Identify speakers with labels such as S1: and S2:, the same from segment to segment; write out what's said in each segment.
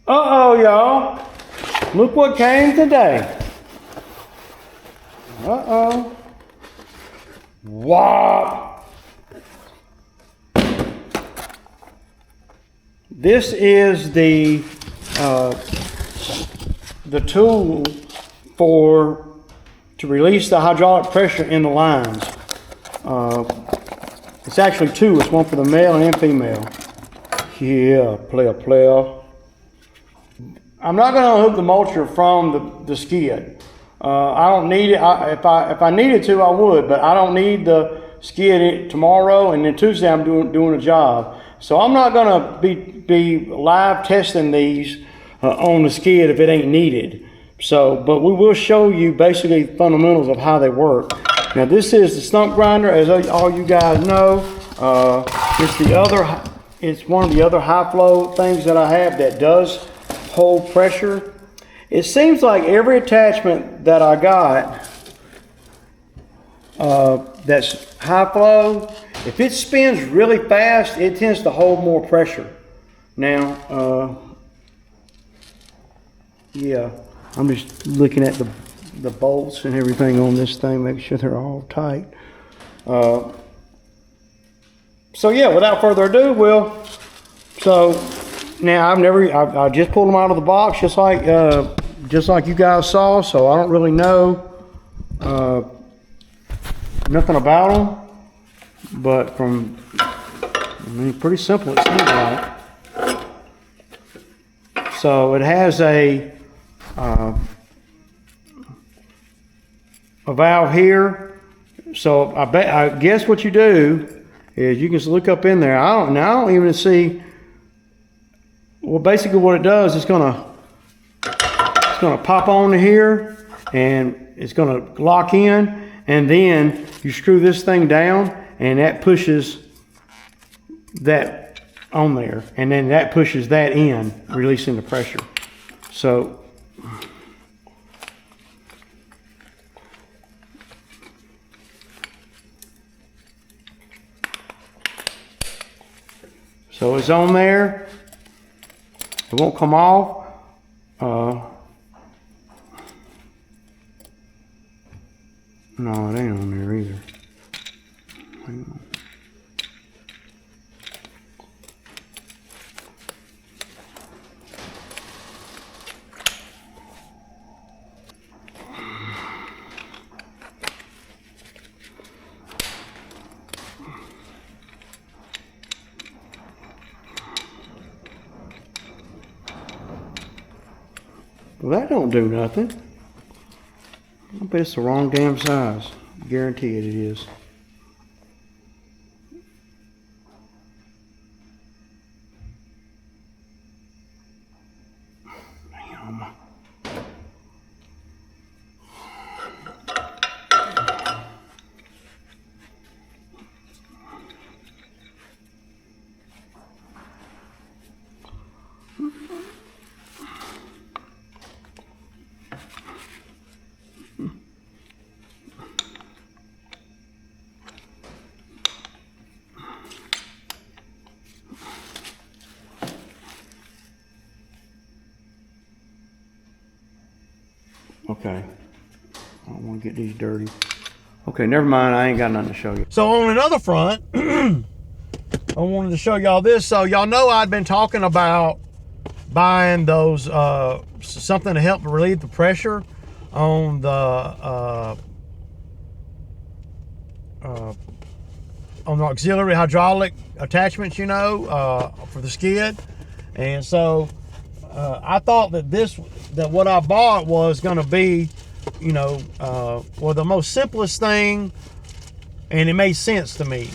S1: Uh-oh, y'all. Look what came today. Uh-oh. Wow. This is the tool to release the hydraulic pressure in the lines. It's actually two. It's one for the male and female. Yeah, player. I'm not going to unhook the mulcher from the skid. I don't need it. If I needed to, I would, but I don't need the skid tomorrow, and then Tuesday I'm doing a job. So I'm not going to be live testing these on the skid if it ain't needed. So, but we will show you basically the fundamentals of how they work. Now this is the stump grinder, as all you guys know. It's one of the other high flow things that I have that does hold pressure. It seems like every attachment that I got that's high flow, if it spins really fast, it tends to hold more pressure. Now, yeah, I'm just looking at the bolts and everything on this thing, make sure they're all tight. So yeah, without further ado, now I just pulled them out of the box just like you guys saw, so I don't really know nothing about them, but pretty simple it seems like. So it has a valve here. So I guess what you do is you can look up in there. I don't even see. Well, basically what it does, it's gonna pop on here and it's gonna lock in, and then you screw this thing down and that pushes that on there, and then that pushes that in, releasing the pressure. So it's on there. It won't come off. No, it ain't on there either. Hang on. Well, that don't do nothing. I bet it's the wrong damn size. Guarantee it is. Damn. Okay, I don't want to get these dirty. Okay, never mind, I ain't got nothing to show you. So on another front, I wanted to show y'all this. So y'all know I'd been talking about buying those, something to help relieve the pressure on the auxiliary hydraulic attachments, you know, for the skid. And so I thought that what I bought was going to be, you know, the most simplest thing, and it made sense to me.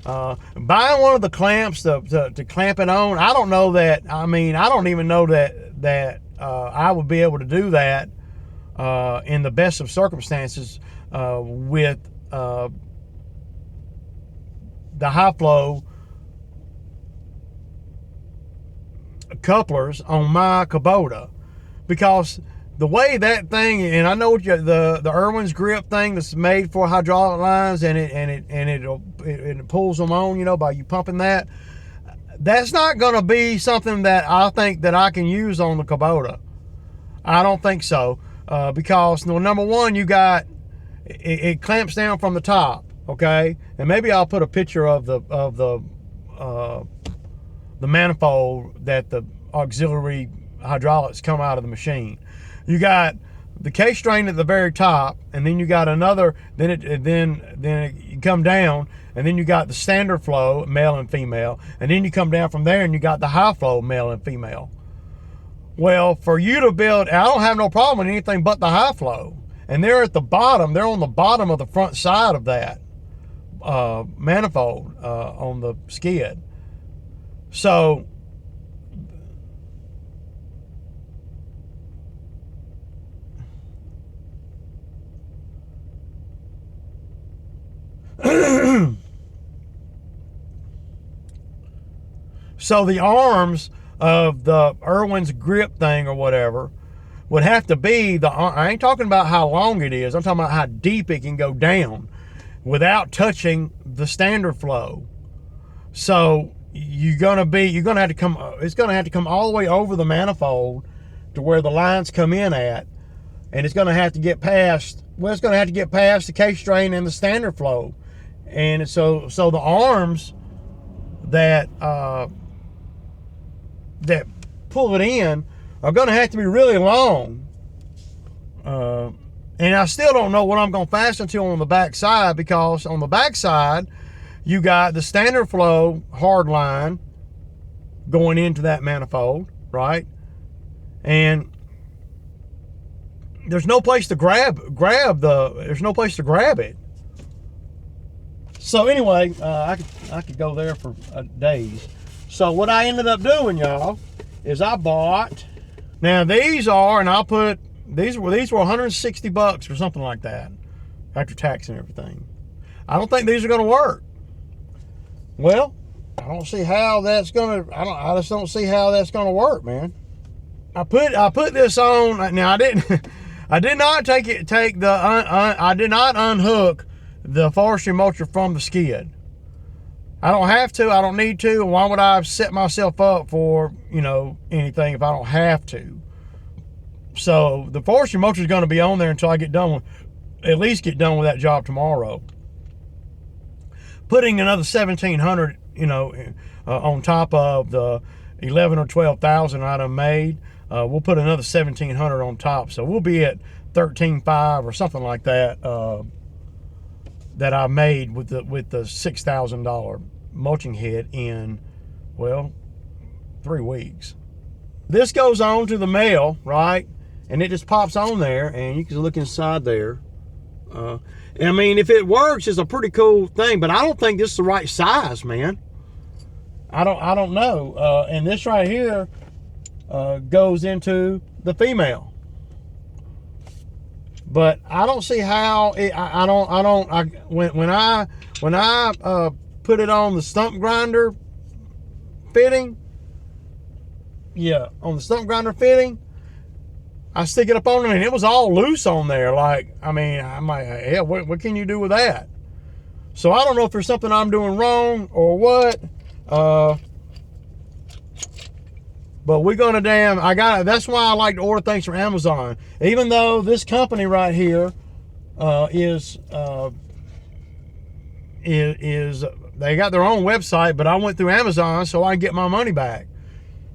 S1: Buying one of the clamps to clamp it on, I don't know that. I mean, I don't even know that I would be able to do that in the best of circumstances with the high flow couplers on my Kubota, because the way that thing, and I know what the Irwin's grip thing that's made for hydraulic lines, and it pulls them on, you know, by you pumping that. that's not going to be something that I think that I can use on the Kubota. I don't think so, because number one, you got it clamps down from the top, okay, and maybe I'll put a picture of the manifold that the auxiliary hydraulics come out of the machine. You got the K-string at the very top, and then you got another. Then you come down, and then you got the standard flow, male and female, and then you come down from there, and you got the high flow, male and female. Well, for you to build, I don't have no problem with anything but the high flow, and they're at the bottom. They're on the bottom of the front side of that manifold on the skid. So so the arms of the Irwin's grip thing or whatever would have to be I ain't talking about how long it is. I'm talking about how deep it can go down without touching the standard flow. So you're gonna have to come. It's gonna have to come all the way over the manifold to where the lines come in at, and it's gonna have to get past. Well, it's gonna have to get past the K-string and the standard flow, and so the arms that that pull it in are gonna have to be really long. And I still don't know what I'm gonna fasten to on the back side, because on the back side you got the standard flow hard line going into that manifold, right? And there's no place to there's no place to grab it. So anyway, I could go there for days. So what I ended up doing, y'all, is I bought, now these are, and I'll put, these were $160 or something like that after tax and everything. I don't think these are gonna work. Well, I don't see how that's gonna, I just don't see how that's gonna work, man. I put this on, now I did not unhook the forestry mulcher from the skid. I don't have to, I don't need to. Why would I set myself up for, anything if I don't have to? So the forestry mulcher is going to be on there until I at least get done with that job tomorrow. Putting another 1,700, on top of the 11 or 12,000 I done made, we'll put another 1,700 on top. So we'll be at 13,500 or something like that. That I made with the $6,000 mulching head in, 3 weeks. This goes on to the male, right? And it just pops on there, and you can look inside there. I mean, if it works, it's a pretty cool thing, but I don't think this is the right size, man. I don't know. And this right here goes into the female. But I don't see how when I put it on the stump grinder fitting, on the stump grinder fitting, I stick it up on it and it was all loose on there. Like, I mean, I'm like, yeah, what can you do with that? So I don't know if there's something I'm doing wrong or what. But we're gonna that's why I like to order things from Amazon. Even though this company right here is they got their own website, but I went through Amazon so I can get my money back.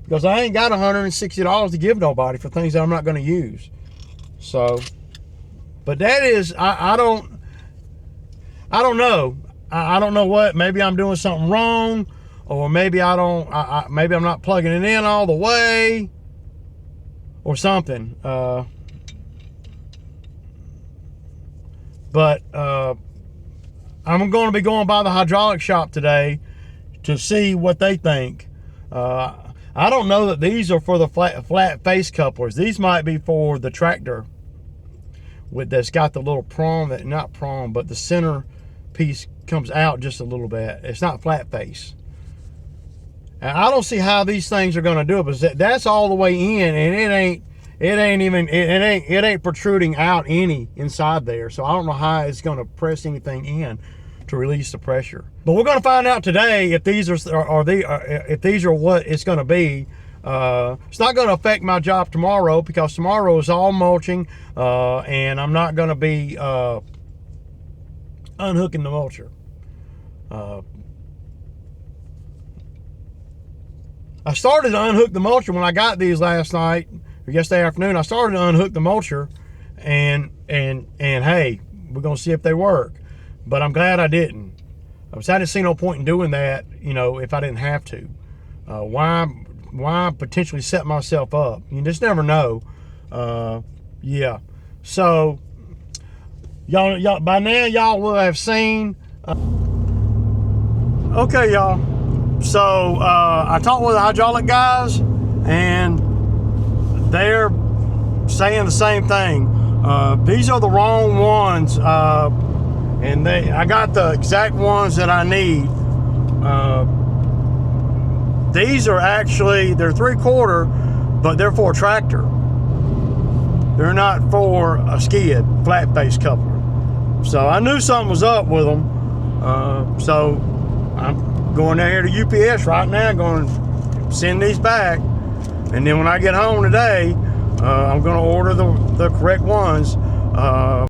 S1: Because I ain't got $160 to give nobody for things that I'm not gonna use. So, but that is, I don't know. I don't know what, maybe I'm doing something wrong. Or maybe maybe I'm not plugging it in all the way, or something. But I'm going to be going by the hydraulic shop today to see what they think. I don't know that these are for the flat face couplers. These might be for the tractor that's got the little prong, but the center piece comes out just a little bit. It's not flat face. And I don't see how these things are going to do it, but that's all the way in, and it ain't protruding out any inside there. So I don't know how it's going to press anything in to release the pressure. But we're going to find out today if these if these are what it's going to be. It's not going to affect my job tomorrow, because tomorrow is all mulching, and I'm not going to be unhooking the mulcher. I started to unhook the mulcher when I got these last night, or yesterday afternoon. I started to unhook the mulcher, and hey, we're gonna see if they work. But I'm glad I didn't. I didn't see no point in doing that, you know, if I didn't have to. Why potentially set myself up? You just never know. Yeah. So y'all by now y'all will have seen. Okay, y'all. So I talked with the hydraulic guys, and they're saying the same thing. These are the wrong ones, and I got the exact ones that I need. These are actually, they're 3/4, but they're for a tractor. They're not for a skid flat face coupler. So I knew something was up with them. So I'm going down here to UPS right now, going to send these back, and then when I get home today, I'm going to order the correct ones.